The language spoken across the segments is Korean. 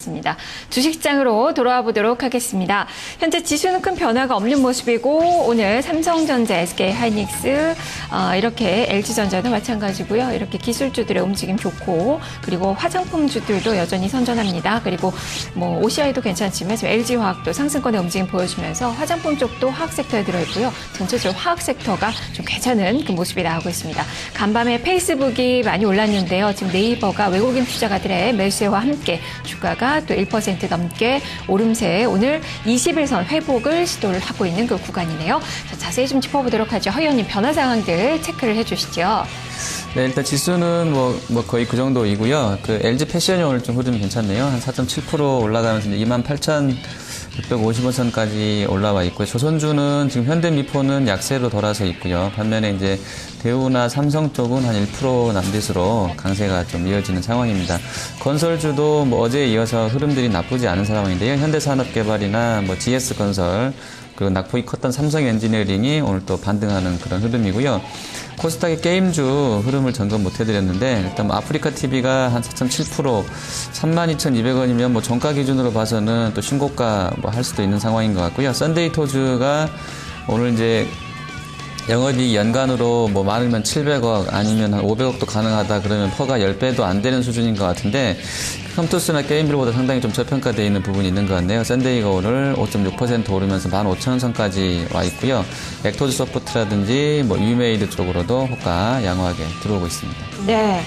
있습니다. 주식장으로 돌아와 보도록 하겠습니다. 현재 지수는 큰 변화가 없는 모습이고 오늘 삼성전자, SK하이닉스 이렇게 LG전자도 마찬가지고요. 이렇게 기술주들의 움직임 좋고 그리고 화장품주들도 여전히 선전합니다. 그리고 뭐 OCI도 괜찮지만 지금 LG화학도 상승권의 움직임 보여주면서 화장품 쪽도 화학 섹터에 들어있고요. 전체적으로 화학 섹터가 좀 괜찮은 그 모습이 나오고 있습니다. 간밤에 페이스북이 많이 올랐는데요. 지금 네이버가 외국인 투자가들의 매수세와 함께 주가가 또 1% 넘게 오름세에 오늘 21선 회복을 시도를 하고 있는 그 구간이네요. 자, 자세히 좀 짚어보도록 하죠. 허 의원님 변화 상황들 체크를 해주시죠. 네, 일단 지수는 뭐 거의 그 정도이고요. 그 LG 패션이 오늘 좀 흐름이 괜찮네요. 한 4.7% 올라가면서 28,650원선까지 올라와 있고요. 조선주는 지금 현대미포는 약세로 돌아서 있고요. 반면에 이제 대우나 삼성 쪽은 한 1% 남짓으로 강세가 좀 이어지는 상황입니다. 건설주도 뭐 어제에 이어서 흐름들이 나쁘지 않은 상황인데요. 현대산업개발이나 뭐 GS건설 그리고 낙폭이 컸던 삼성엔지니어링이 오늘 또 반등하는 그런 흐름이고요. 코스닥의 게임주 흐름을 점검 못 해드렸는데 일단 뭐 아프리카TV가 한 4.7% 32,200원이면 뭐 종가 기준으로 봐서는 또 신고가 뭐 할 수도 있는 상황인 것 같고요. 썬데이토즈가 오늘 이제 영업이익 연간으로 뭐 많으면 700억 아니면 한 500억도 가능하다 그러면 퍼가 10배도 안 되는 수준인 것 같은데 컴투스나 게임빌보다 상당히 좀 저평가되어 있는 부분이 있는 것 같네요. 썬데이가 오늘 5.6% 오르면서 15,000원 선까지 와 있고요. 액토즈 소프트라든지 뭐 유메이드 쪽으로도 호가 양호하게 들어오고 있습니다. 네.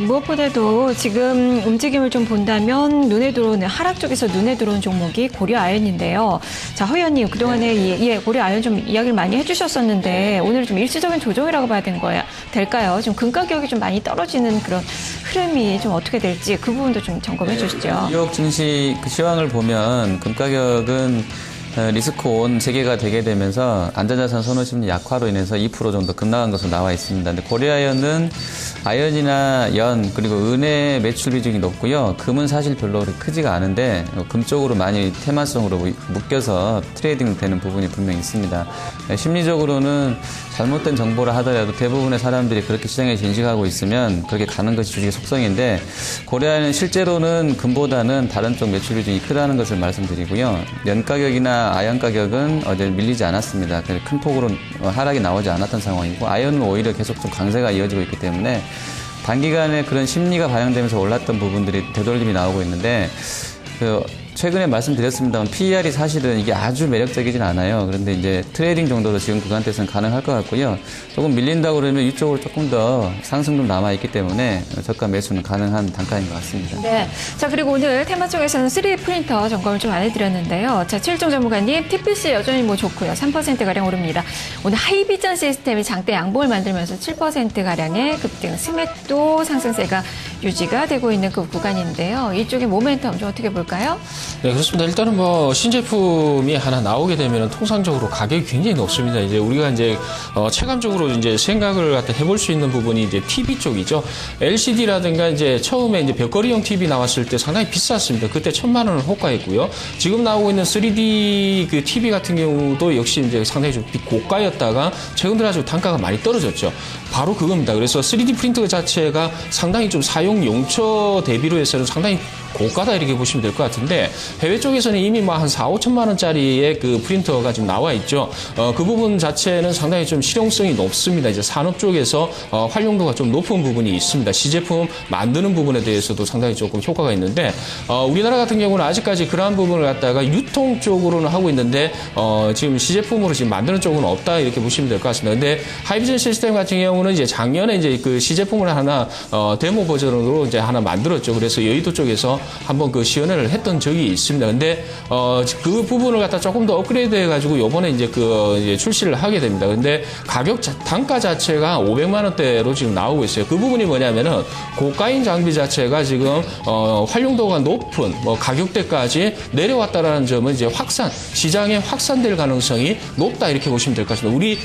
무엇보다도 지금 움직임을 좀 본다면 눈에 들어오는 하락 쪽에서 눈에 들어온 종목이 고려아연인데요. 자, 허 의원님 그동안에 고려아연 좀 이야기를 많이 해주셨었는데 오늘 좀 일시적인 조정이라고 봐야 될까요? 지금 금 가격이 좀 많이 떨어지는 그런 흐름이 좀 어떻게 될지 그 부분도 좀 점검해 주시죠. 뉴욕 증시 그 시황을 보면 금 가격은 리스크온 재개가 되게 되면서 안전자산 선호 심리 약화로 인해서 2% 정도 급락한 것으로 나와 있습니다. 근데 고려아연은 아연이나 연 그리고 은의 매출 비중이 높고요. 금은 사실 별로 크지가 않은데 금 쪽으로 많이 테마성으로 묶여서 트레이딩 되는 부분이 분명히 있습니다. 심리적으로는 잘못된 정보를 하더라도 대부분의 사람들이 그렇게 시장에서 인식하고 있으면 그렇게 가는 것이 주식의 속성인데 고려아연은 실제로는 금보다는 다른 쪽 매출 비중이 크다는 것을 말씀드리고요. 연 가격이나 아연 가격은 어제 밀리지 않았습니다. 큰 폭으로 하락이 나오지 않았던 상황이고 아연은 오히려 계속 좀 강세가 이어지고 있기 때문에 단기간에 그런 심리가 반영되면서 올랐던 부분들이 되돌림이 나오고 있는데 최근에 말씀드렸습니다만 PER이 사실은 이게 아주 매력적이진 않아요. 그런데 이제 트레이딩 정도도 지금 구간대에서는 가능할 것 같고요. 조금 밀린다고 그러면 이쪽으로 조금 더 상승도 남아있기 때문에 저가 매수는 가능한 단가인 것 같습니다. 네. 자, 그리고 오늘 테마 쪽에서는 3D 프린터 점검을 좀 안 해드렸는데요. 자, 최일종 전문가님, TPC 여전히 뭐 좋고요. 3%가량 오릅니다. 오늘 하이비전 시스템이 장대 양봉을 만들면서 7%가량의 급등, 스맥도 상승세가 유지가 되고 있는 그 구간인데요. 이쪽의 모멘텀 좀 어떻게 볼까요? 네, 그렇습니다. 일단은 뭐 신제품이 하나 나오게 되면 통상적으로 가격이 굉장히 높습니다. 이제 우리가 이제 체감적으로 이제 생각을 갖다 해볼 수 있는 부분이 이제 TV 쪽이죠. LCD라든가 이제 처음에 이제 벽걸이용 TV 나왔을 때 상당히 비쌌습니다. 그때 1,000만 원을 호가했고요. 지금 나오고 있는 3D 그 TV 같은 경우도 역시 이제 상당히 좀 고가였다가 최근 들어 아주 단가가 많이 떨어졌죠. 바로 그겁니다. 그래서 3D 프린터 자체가 상당히 좀 사용 용처 대비로 해서는 상당히 고가다 이렇게 보시면 될 것 같은데 해외 쪽에서는 이미 뭐 한 4, 5천만 원짜리의 그 프린터가 지금 나와 있죠. 그 부분 자체는 상당히 좀 실용성이 높습니다. 이제 산업 쪽에서 활용도가 좀 높은 부분이 있습니다. 시제품 만드는 부분에 대해서도 상당히 조금 효과가 있는데 우리나라 같은 경우는 아직까지 그러한 부분을 갖다가 유통 쪽으로는 하고 있는데 지금 시제품으로 지금 만드는 쪽은 없다 이렇게 보시면 될 것 같습니다. 근데 하이비전 시스템 같은 경우는 이제 작년에 이제 그 시제품을 하나 데모 버전으로 이제 하나 만들었죠. 그래서 여의도 쪽에서 한번 그 시연회를 했던 적이 있습니다. 근데 그 부분을 갖다 조금 더 업그레이드 해가지고 요번에 이제 이제 출시를 하게 됩니다. 근데 단가 자체가 500만 원대로 지금 나오고 있어요. 그 부분이 뭐냐면은 고가인 장비 자체가 지금 활용도가 높은 가격대까지 내려왔다라는 점은 이제 시장에 확산될 가능성이 높다 이렇게 보시면 될 것 같습니다. 우리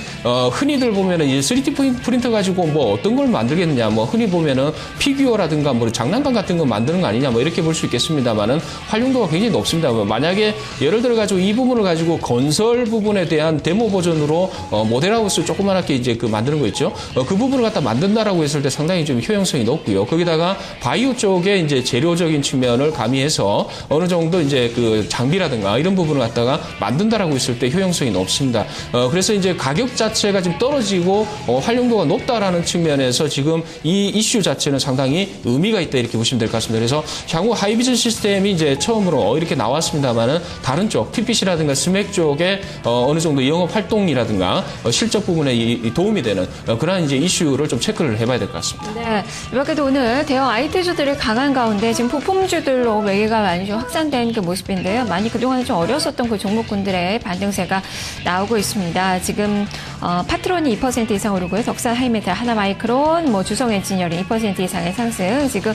흔히들 보면은 이제 3D 프린터 가지고 뭐 어떤 걸 만들겠느냐, 뭐 흔히 보면은 피규어라든가 뭐 장난감 같은 거 만드는 거 아니냐, 뭐 이렇게 볼 수 있겠습니다만은 활용도가 굉장히 높습니다. 뭐 만약에 예를 들어 가지고 이 부분을 가지고 건설 부분에 대한 데모 버전으로 모델하우스 조그맣게 이제 그 만드는 거 있죠. 그 부분을 갖다 만든다라고 했을 때 상당히 좀 효용성이 높고요. 거기다가 바이오 쪽에 이제 재료적인 측면을 가미해서 어느 정도 이제 그 장비라든가 이런 부분을 갖다가 만든다라고 했을 때 효용성이 높습니다. 그래서 이제 가격 자체가 좀 떨어지고 활용도가 높다라는 측면에서 지금 이 이슈 자체는 상당히 의미가 있다 이렇게 보시면 될 것 같습니다. 그래서 향후 하이비전 시스템이 이제 처음으로 이렇게 나왔습니다만은 다른 쪽 PPC라든가 스맥 쪽에 어느 정도 영업 활동이라든가 실적 부분에 도움이 되는 그런 이제 이슈를 좀 체크를 해봐야 될 것 같습니다. 네, 이렇게도 오늘 대형 IT주들이 강한 가운데 지금 부품주들로 매개가 많이 좀 확산된 그 모습인데요. 많이 그동안에 좀 어려웠었던 그 종목군들의 반등세가 나오고 있습니다. 지금 파트론이 2% 이상 오르고요. 덕산 하이메탈, 하나마이크론, 뭐 주성 엔지니어링 2% 이상의 상승. 지금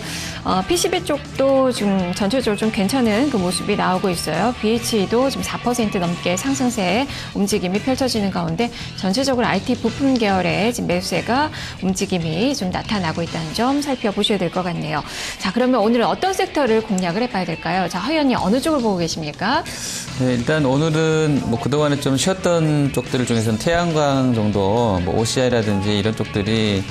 PCB 쪽도 지금 전체적으로 좀 괜찮은 그 모습이 나오고 있어요. BH도 지금 4% 넘게 상승세의 움직임이 펼쳐지는 가운데 전체적으로 IT 부품 계열의 지금 매수세가 움직임이 좀 나타나고 있다는 점 살펴보셔야 될 것 같네요. 자, 그러면 오늘은 어떤 섹터를 공략을 해봐야 될까요? 자, 허 의원님 어느 쪽을 보고 계십니까? 네, 일단 오늘은 뭐 그동안에 좀 쉬었던 쪽들 중에서는 태양광 정도, 뭐 OCI라든지 이런 쪽들이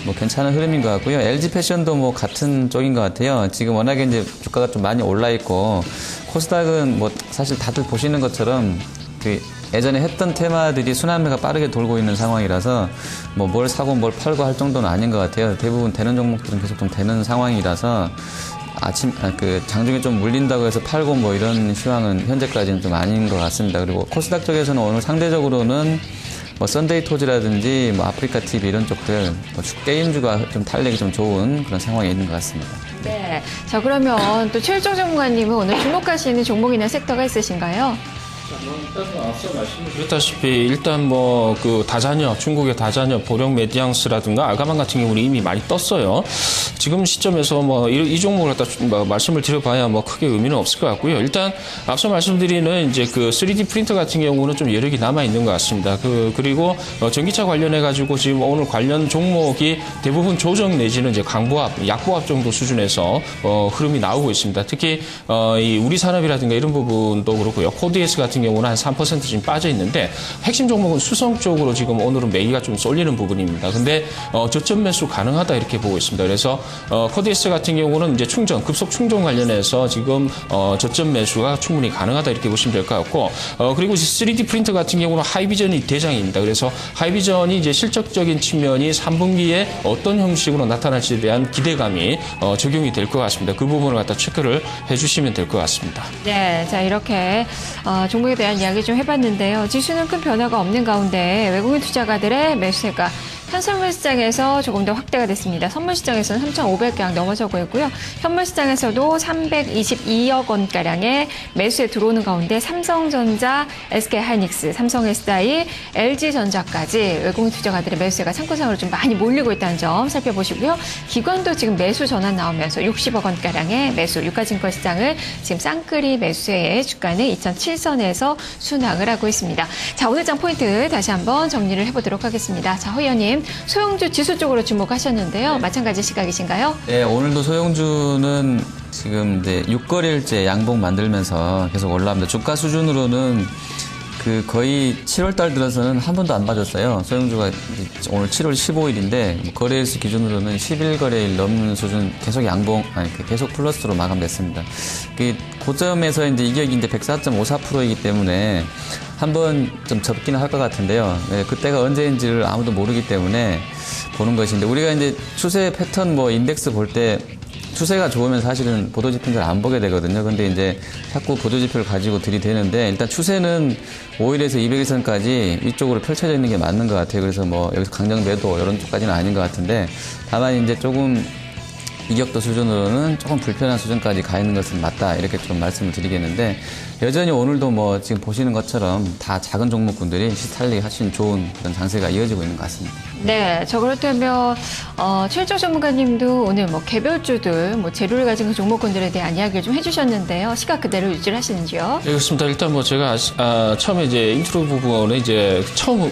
뭐 괜찮은 흐름인 것 같고요. LG 패션도 뭐 같은 쪽인 것 같아요. 지금 워낙에 이제 주가가 좀 많이 올라 있고, 코스닥은 뭐 사실 다들 보시는 것처럼 그 예전에 했던 테마들이 순환매가 빠르게 돌고 있는 상황이라서 뭐 뭘 사고 뭘 팔고 할 정도는 아닌 것 같아요. 대부분 되는 종목들은 계속 좀 되는 상황이라서 장중에 좀 물린다고 해서 팔고 뭐 이런 시황은 현재까지는 좀 아닌 것 같습니다. 그리고 코스닥 쪽에서는 오늘 상대적으로는 뭐 썬데이 토지라든지 뭐 아프리카 TV 이런 쪽들 뭐 게임주가 좀 탄력이 좀 좋은 그런 상황에 있는 것 같습니다. 네. 자, 그러면 또 최일정 전문가님은 오늘 주목하시는 종목이나 섹터가 있으신가요? 일단 앞서 말씀드렸다시피 일단 뭐 그 다자녀 중국의 다자녀 보령 메디앙스라든가 알가만 같은 경우는 이미 많이 떴어요. 지금 시점에서 뭐 이 종목을 갖다 말씀을 드려봐야 뭐 크게 의미는 없을 것 같고요. 일단 앞서 말씀드리는 이제 그 3D 프린터 같은 경우는 좀 여력이 남아 있는 것 같습니다. 그리고 전기차 관련해 가지고 지금 오늘 관련 종목이 대부분 조정 내지는 이제 강보합, 약보합 정도 수준에서 흐름이 나오고 있습니다. 특히 이 우리 산업이라든가 이런 부분도 그렇고요. 코드에스 같은 경우는 한 3% 지금 빠져 있는데 핵심 종목은 수성 쪽으로 지금 오늘은 매기가 좀 쏠리는 부분입니다. 근데 저점 매수 가능하다 이렇게 보고 있습니다. 그래서 코드에스 같은 경우는 이제 급속 충전 관련해서 지금 저점 매수가 충분히 가능하다 이렇게 보시면 될 것 같고 그리고 3D 프린터 같은 경우는 하이비전이 대장입니다. 그래서 하이비전이 이제 실적적인 측면이 3분기에 어떤 형식으로 나타날지에 대한 기대감이 적용이 될 것 같습니다. 그 부분을 갖다 체크를 해주시면 될 것 같습니다. 네, 자 이렇게 종목에 대한 이야기 좀 해봤는데요. 지수는 큰 변화가 없는 가운데 외국인 투자가들의 매수세가 현선물 시장에서 조금 더 확대가 됐습니다. 선물 시장에서는 3,500억 넘어서고 있고요. 현물 시장에서도 322억 원가량의 매수에 들어오는 가운데 삼성전자, SK하이닉스, 삼성SI, LG전자까지 외국인 투자가들의 매수세가 참고상으로 좀 많이 몰리고 있다는 점 살펴보시고요. 기관도 지금 매수 전환 나오면서 60억 원가량의 매수, 유가증권 시장을 지금 쌍끌이 매수세의 주가는 2007선에서 순항을 하고 있습니다. 자, 오늘 장 포인트 다시 한번 정리를 해보도록 하겠습니다. 자, 허 의원님. 소형주 지수 쪽으로 주목하셨는데요. 마찬가지 시각이신가요? 네, 오늘도 소형주는 지금 이제 6거래일째 양봉 만들면서 계속 올라갑니다. 주가 수준으로는 그 거의 7월 달 들어서는 한 번도 안 빠졌어요. 소형주가 오늘 7월 15일인데 거래일수 기준으로는 11거래일 넘는 수준 계속 계속 플러스로 마감됐습니다. 그 고점에서 이제 이격이 이제 104.54%이기 때문에 한번 좀 접기는 할 것 같은데요. 네, 그때가 언제인지를 아무도 모르기 때문에 보는 것인데 우리가 이제 추세 패턴 뭐 인덱스 볼 때 추세가 좋으면 사실은 보도지표는 잘 안 보게 되거든요. 근데 이제 자꾸 보도지표를 가지고 들이대는데 일단 추세는 5일에서 200일선까지 위쪽으로 펼쳐져 있는 게 맞는 것 같아요. 그래서 뭐 여기서 강정 매도 이런 쪽까지는 아닌 것 같은데 다만 이제 조금 이격도 수준으로는 조금 불편한 수준까지 가 있는 것은 맞다 이렇게 좀 말씀을 드리겠는데 여전히 오늘도 뭐 지금 보시는 것처럼 다 작은 종목군들이 시탈리기 훨씬 좋은 그런 장세가 이어지고 있는 것 같습니다. 네, 저 그렇다면 최일정 전문가님도 오늘 뭐 개별주들, 뭐 재료를 가진 그 종목군들에 대한 이야기를 좀 해주셨는데요. 시각 그대로 유지를 하시는지요? 네, 그렇습니다. 일단 뭐 제가 처음에 이제 인트로 부분에 이제 처음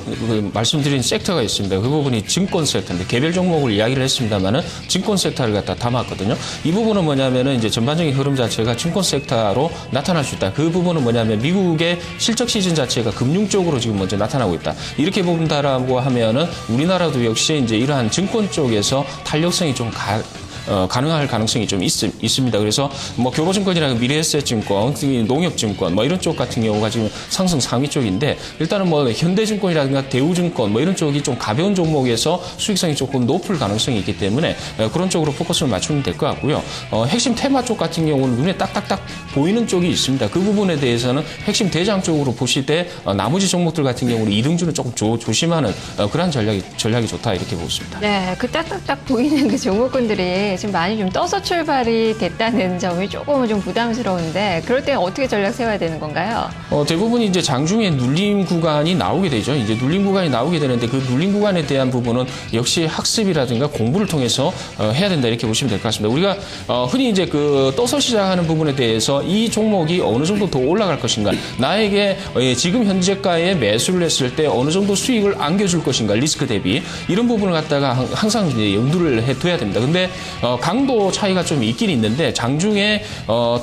말씀드린 섹터가 있습니다. 그 부분이 증권 섹터인데 개별 종목을 이야기를 했습니다만은 증권 섹터를 갖다 담았거든요. 이 부분은 뭐냐면은 이제 전반적인 흐름 자체가 증권 섹터로 나타날 수 있다. 그 부분은 뭐냐면 미국의 실적 시즌 자체가 금융 쪽으로 지금 먼저 나타나고 있다. 이렇게 본다라고 하면은 우리나라도 역시 이제 이러한 증권 쪽에서 탄력성이 좀 가능할 가능성이 좀 있습니다. 그래서 뭐 교보증권이나 미래에셋증권, 농협증권 뭐 이런 쪽 같은 경우가 지금 상승 상위 쪽인데 일단은 뭐 현대증권이라든가 대우증권 뭐 이런 쪽이 좀 가벼운 종목에서 수익성이 조금 높을 가능성이 있기 때문에 그런 쪽으로 포커스를 맞추면 될 것 같고요. 핵심 테마 쪽 같은 경우는 눈에 딱딱딱 보이는 쪽이 있습니다. 그 부분에 대해서는 핵심 대장 쪽으로 보시되 나머지 종목들 같은 경우는 이등주는 조금 조심하는 그런 전략이 좋다 이렇게 보고 있습니다. 네, 그 딱딱딱 보이는 그 종목군들이 지금 많이 좀 떠서 출발이 됐다는 점이 조금은 좀 부담스러운데 그럴 때 어떻게 전략 세워야 되는 건가요? 대부분 이제 장중에 눌림 구간이 나오게 되죠. 이제 눌림 구간이 나오게 되는데 그 눌림 구간에 대한 부분은 역시 학습이라든가 공부를 통해서 해야 된다 이렇게 보시면 될 것 같습니다. 우리가 흔히 이제 그 떠서 시작하는 부분에 대해서 이 종목이 어느 정도 더 올라갈 것인가, 나에게 지금 현재가에 매수를 했을 때 어느 정도 수익을 안겨줄 것인가, 리스크 대비 이런 부분을 갖다가 항상 이제 염두를 해둬야 됩니다. 근데 강도 차이가 좀 있긴 있는데 장중에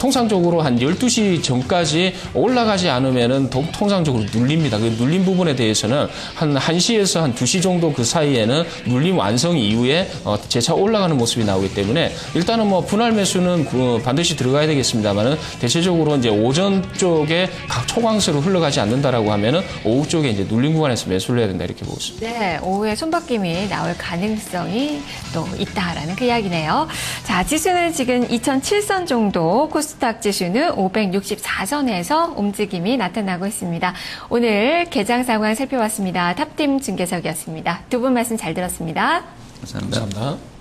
통상적으로 한 12시 전까지 올라가지 않으면은 통상적으로 눌립니다. 그 눌림 부분에 대해서는 한 1시에서 한 2시 정도 그 사이에는 눌림 완성 이후에 재차 올라가는 모습이 나오기 때문에 일단은 뭐 분할 매수는 반드시 들어가야 되겠습니다만은 대체적으로 이제 오전 쪽에 각 초강세로 흘러가지 않는다라고 하면은 오후 쪽에 이제 눌림 구간에서 매수를 해야 된다 이렇게 보고 있습니다. 네, 오후에 손바뀜이 나올 가능성이 또 있다라는 그 이야기네요. 자, 지수는 지금 2007선 정도, 코스닥 지수는 564선에서 움직임이 나타나고 있습니다. 오늘 개장 상황 살펴봤습니다. 탑팀 중계석이었습니다. 두 분 말씀 잘 들었습니다. 감사합니다. 감사합니다.